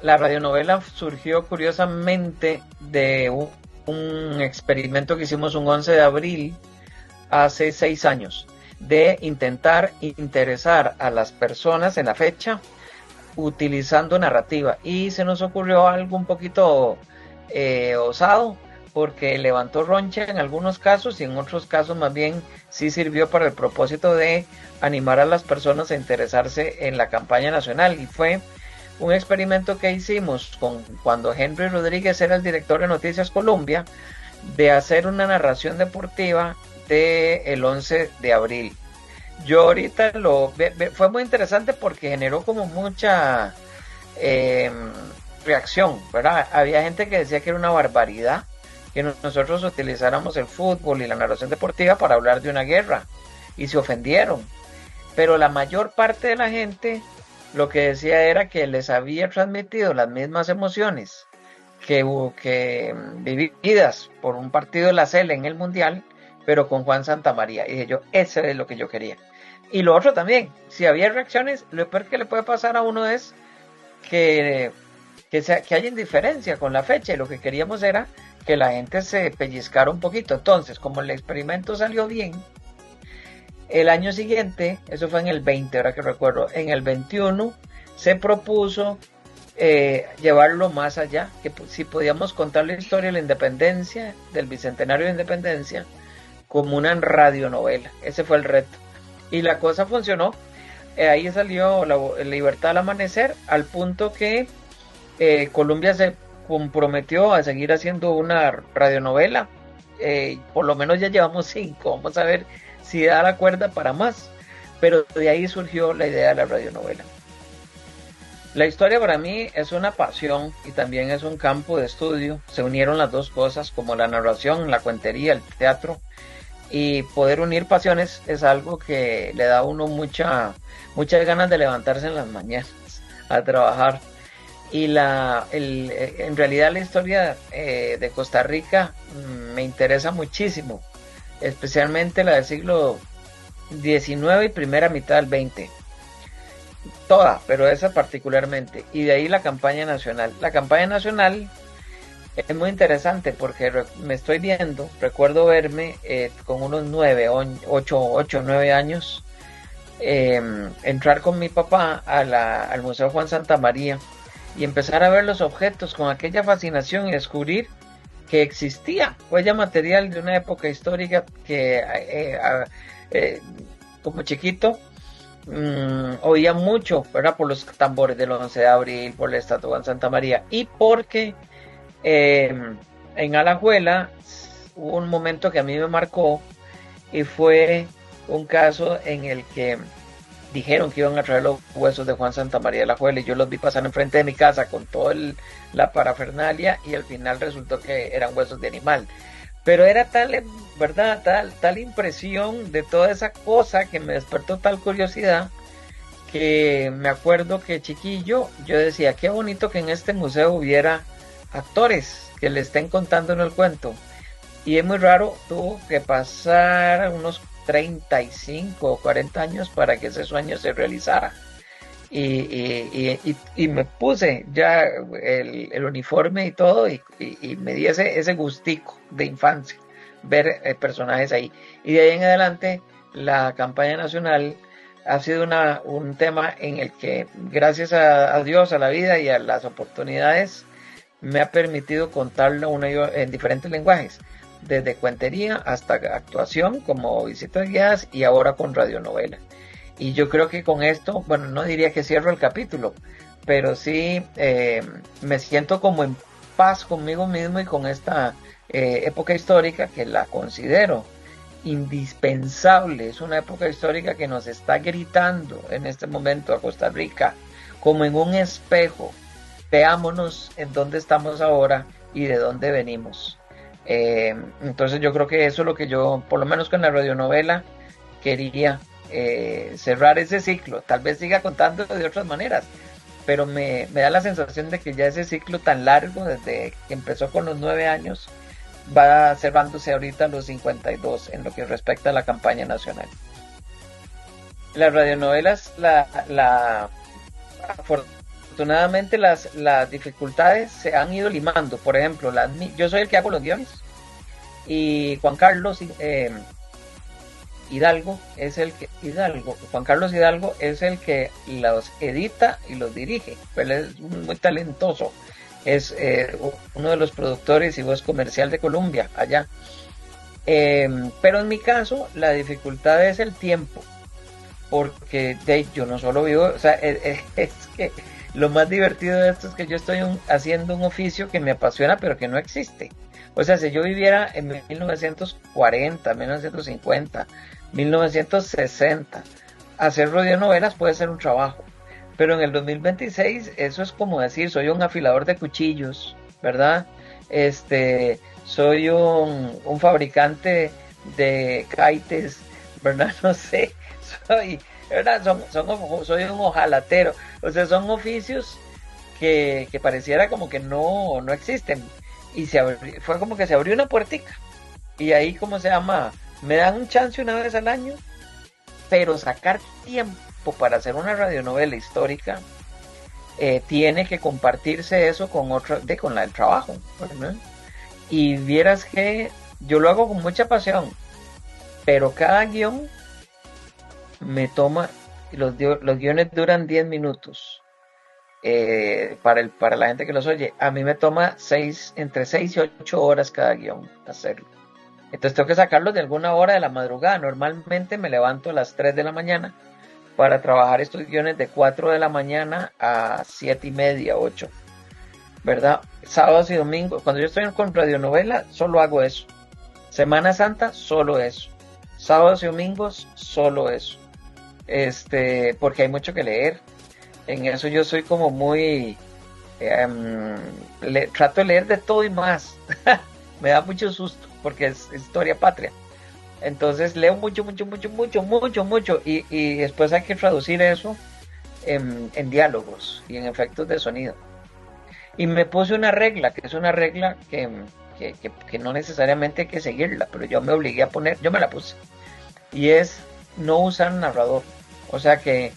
La radionovela surgió curiosamente de un experimento que hicimos un 11 de abril hace 6 años, de intentar interesar a las personas en la fecha utilizando narrativa, y se nos ocurrió algo un poquito osado, porque levantó roncha en algunos casos y en otros casos más bien sí sirvió para el propósito de animar a las personas a interesarse en la campaña nacional. Y fue un experimento que hicimos cuando Henry Rodríguez era el director de Noticias Colombia, de hacer una narración deportiva del 11 de abril. Yo ahorita fue muy interesante porque generó como mucha reacción, ¿verdad? Había gente que decía que era una barbaridad que nosotros utilizáramos el fútbol y la narración deportiva para hablar de una guerra, y se ofendieron. Pero la mayor parte de la gente lo que decía era que les había transmitido las mismas emociones que vividas por un partido de la CL en el Mundial, pero con Juan Santamaría. Y dije yo, eso es lo que yo quería. Y lo otro también, si había reacciones, lo peor que le puede pasar a uno es que haya indiferencia con la fecha, y lo que queríamos era que la gente se pellizcara un poquito. Entonces, como el experimento salió bien, el año siguiente, eso fue en el 20, ahora que recuerdo, en el 21 se propuso llevarlo más allá, que si podíamos contar la historia de la independencia, del bicentenario de independencia, como una radionovela. Ese fue el reto. Y la cosa funcionó. Ahí salió la Libertad al Amanecer, al punto que Colombia se comprometió a seguir haciendo una radionovela. Por lo menos ya llevamos 5, vamos a ver si da la cuerda para más, pero de ahí surgió la idea de la radionovela. La historia para mí es una pasión y también es un campo de estudio. Se unieron las dos cosas, como la narración, la cuentería, el teatro, y poder unir pasiones es algo que le da a uno muchas ganas de levantarse en las mañanas a trabajar. Y en realidad la historia de Costa Rica me interesa muchísimo, especialmente la del siglo XIX y primera mitad del XX. Toda, pero esa particularmente. Y de ahí la campaña nacional. La campaña nacional es muy interesante porque me estoy viendo, recuerdo verme con unos 8, 9 años, entrar con mi papá al Museo Juan Santamaría y empezar a ver los objetos con aquella fascinación y descubrir que existía huella material de una época histórica que como chiquito oía mucho, ¿verdad? Por los tambores del 11 de abril, por la estatua de Juan Santamaría, y porque en Alajuela hubo un momento que a mí me marcó, y fue un caso en el que dijeron que iban a traer los huesos de Juan Santamaría de Alajuela, y yo los vi pasar enfrente de mi casa con toda la parafernalia, y al final resultó que eran huesos de animal. Pero era tal, ¿verdad? Tal impresión de toda esa cosa que me despertó tal curiosidad, que me acuerdo que chiquillo yo decía, qué bonito que en este museo hubiera actores que le estén contando en el cuento. Y es muy raro, tuvo que pasar unos 35 o 40 años para que ese sueño se realizara. Y me puse ya el uniforme y todo, y me di ese gustico de infancia, ver personajes ahí. Y de ahí en adelante la campaña nacional ha sido un tema en el que, gracias a Dios, a la vida y a las oportunidades, me ha permitido contarlo en diferentes lenguajes, desde cuentería hasta actuación como visitas guiadas, y ahora con radionovela. Y yo creo que con esto, bueno, no diría que cierro el capítulo, pero sí me siento como en paz conmigo mismo y con esta época histórica, que la considero indispensable. Es una época histórica que nos está gritando en este momento a Costa Rica, como en un espejo: veámonos en dónde estamos ahora y de dónde venimos. Entonces yo creo que eso es lo que yo, por lo menos con la radionovela, quería cerrar ese ciclo. Tal vez siga contando de otras maneras, pero me da la sensación de que ya ese ciclo tan largo, desde que empezó con los 9 años, va cerrándose ahorita a los 52 en lo que respecta a la campaña nacional. Las radionovelas, afortunadamente las dificultades se han ido limando. Por ejemplo, yo soy el que hago los guiones y Juan Carlos Hidalgo es el que los edita y los dirige. Él es muy talentoso. Es uno de los productores y voz comercial de Colombia allá. Pero en mi caso, la dificultad es el tiempo. Porque yo no solo vivo, o sea, es que lo más divertido de esto es que yo estoy haciendo un oficio que me apasiona, pero que no existe. O sea, si yo viviera en 1940, 1950, 1960, hacer radionovelas puede ser un trabajo. Pero en el 2026 eso es como decir, soy un afilador de cuchillos, ¿verdad? Soy un fabricante de kites, ¿verdad? No sé, soy, ¿verdad? Soy un ojalatero. O sea, son oficios que pareciera como que no existen. Y fue como que se abrió una puertica. Y ahí, ¿cómo se llama? Me dan un chance una vez al año, pero sacar tiempo para hacer una radionovela histórica tiene que compartirse eso con la del trabajo, ¿verdad? Y vieras que yo lo hago con mucha pasión, pero cada guión me toma, los guiones duran 10 minutos. Para la gente que los oye, a mí me toma entre 6 y 8 horas cada guión hacerlo. Entonces tengo que sacarlos de alguna hora de la madrugada. Normalmente me levanto a las 3 de la mañana para trabajar estos guiones de 4 de la mañana a 7 y media, 8, ¿verdad? Sábados y domingos, cuando yo estoy con radionovela, solo hago eso. Semana Santa, solo eso. Sábados y domingos, solo eso. Porque hay mucho que leer. En eso yo soy como muy... trato de leer de todo y más. Me da mucho susto porque es historia patria. Entonces leo mucho y después hay que traducir eso en diálogos y en efectos de sonido. Y me puse una regla, que es una regla que no necesariamente hay que seguirla, pero yo me obligué a yo me la puse. Y es no usar narrador. O sea que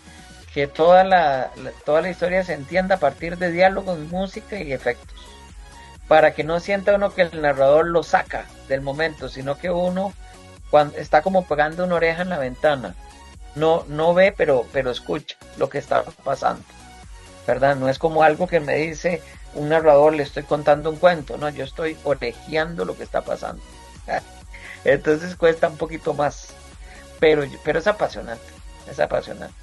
toda la historia se entienda a partir de diálogos, música y efectos. Para que no sienta uno que el narrador lo saca del momento, sino que uno cuando está como pegando una oreja en la ventana. No ve, pero escucha lo que está pasando, ¿verdad? No es como algo que me dice un narrador, le estoy contando un cuento, no, yo estoy orejeando lo que está pasando. Entonces cuesta un poquito más, pero es apasionante, es apasionante.